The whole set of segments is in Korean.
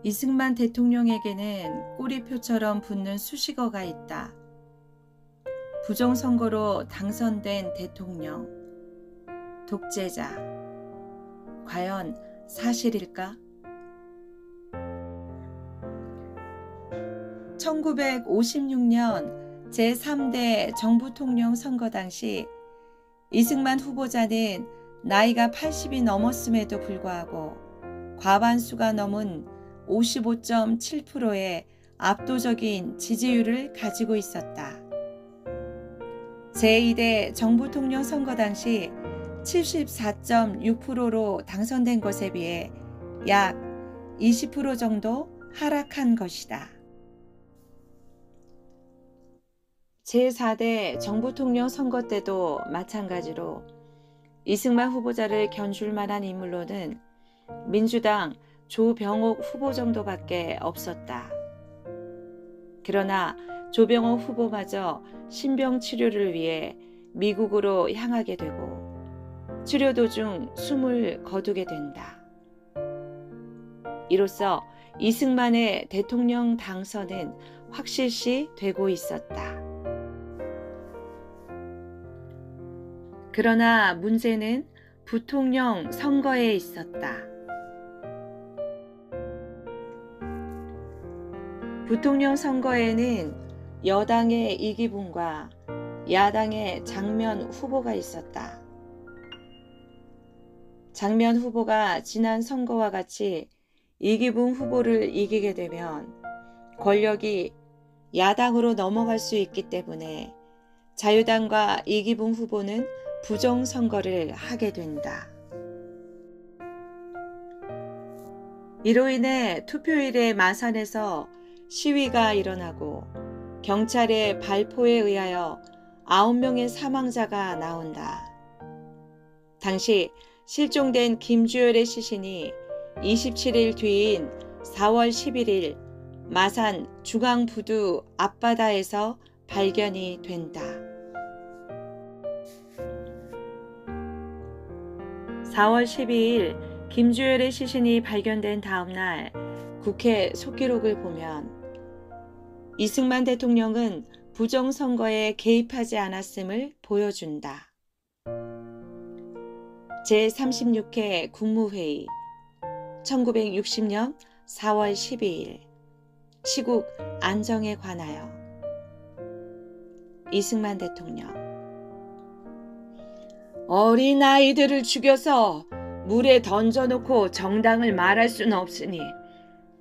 이승만 대통령에게는 꼬리표처럼 붙는 수식어가 있다. 부정선거로 당선된 대통령, 독재자. 과연 사실일까? 1956년 제3대 정부통령 선거 당시 이승만 후보자는 나이가 80이 넘었음에도 불구하고 과반수가 넘은 55.7%의 압도적인 지지율을 가지고 있었다. 제2대 정부통령 선거 당시 74.6%로 당선된 것에 비해 약 20% 정도 하락한 것이다. 제4대 정부통령 선거 때도 마찬가지로 이승만 후보자를 견줄 만한 인물로는 민주당 조병옥 후보 정도밖에 없었다. 그러나 조병옥 후보마저 신병 치료를 위해 미국으로 향하게 되고 치료 도중 숨을 거두게 된다. 이로써 이승만의 대통령 당선은 확실시 되고 있었다. 그러나 문제는 부통령 선거에 있었다. 부통령 선거에는 여당의 이기붕과 야당의 장면 후보가 있었다. 장면 후보가 지난 선거와 같이 이기붕 후보를 이기게 되면 권력이 야당으로 넘어갈 수 있기 때문에 자유당과 이기붕 후보는 부정선거를 하게 된다. 이로 인해 투표일에 마산에서 시위가 일어나고 경찰의 발포에 의하여 9명의 사망자가 나온다. 당시 실종된 김주열의 시신이 27일 뒤인 4월 11일 마산 중앙부두 앞바다에서 발견이 된다. 4월 12일 김주열의 시신이 발견된 다음 날 국회 속기록을 보면 이승만 대통령은 부정선거에 개입하지 않았음을 보여준다. 제36회 국무회의 1960년 4월 12일 시국 안정에 관하여 이승만 대통령 어린아이들을 죽여서 물에 던져놓고 정당을 말할 수는 없으니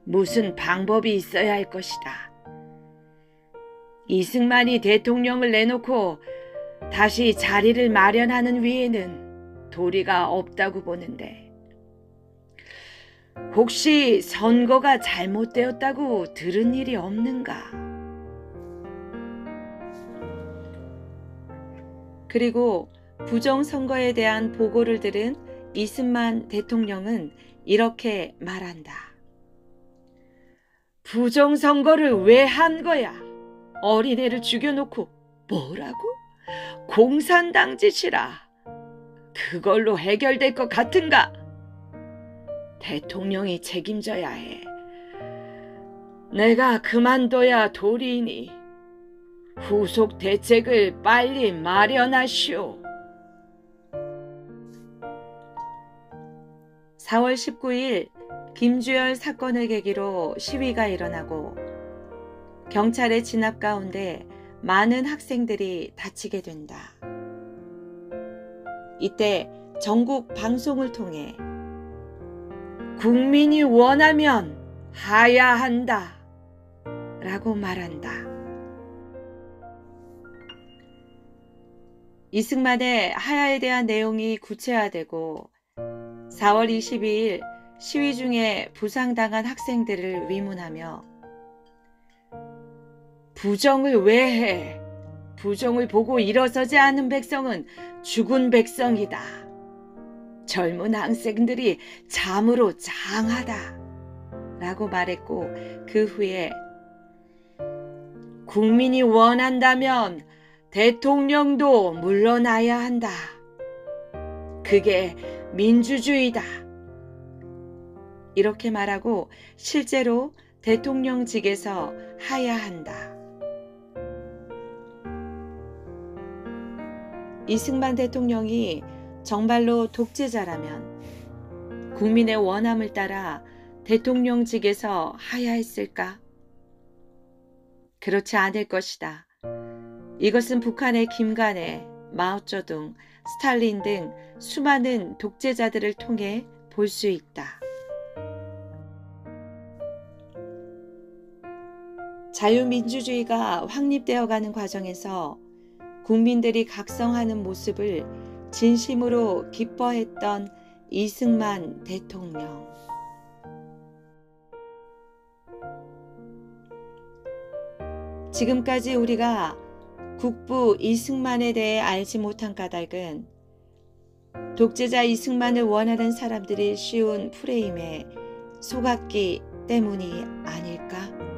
무슨 방법이 있어야 할 것이다. 이승만이 대통령을 내놓고 다시 자리를 마련하는 위에는 도리가 없다고 보는데 혹시 선거가 잘못되었다고 들은 일이 없는가? 그리고 부정선거에 대한 보고를 들은 이승만 대통령은 이렇게 말한다. 부정선거를 왜 한 거야? 어린애를 죽여놓고 뭐라고? 공산당 짓이라. 그걸로 해결될 것 같은가? 대통령이 책임져야 해. 내가 그만둬야 도리이니 후속 대책을 빨리 마련하시오. 4월 19일 김주열 사건을 계기로 시위가 일어나고 경찰의 진압 가운데 많은 학생들이 다치게 된다. 이때 전국 방송을 통해 국민이 원하면 하야한다 라고 말한다. 이승만의 하야에 대한 내용이 구체화되고 4월 22일 시위 중에 부상당한 학생들을 위문하며 부정을 왜 해? 부정을 보고 일어서지 않은 백성은 죽은 백성이다. 젊은 학생들이 참으로 장하다 라고 말했고 그 후에 국민이 원한다면 대통령도 물러나야 한다. 그게 민주주의다. 이렇게 말하고 실제로 대통령직에서 하야한다. 이승만 대통령이 정말로 독재자라면 국민의 원함을 따라 대통령직에서 하야했을까? 그렇지 않을 것이다. 이것은 북한의 김관의, 마오쩌둥, 스탈린 등 수많은 독재자들을 통해 볼 수 있다. 자유민주주의가 확립되어 가는 과정에서 국민들이 각성하는 모습을 진심으로 기뻐했던 이승만 대통령. 지금까지 우리가 국부 이승만에 대해 알지 못한 까닭은 독재자 이승만을 원하는 사람들이 씌운 프레임에 속았기 때문이 아닐까?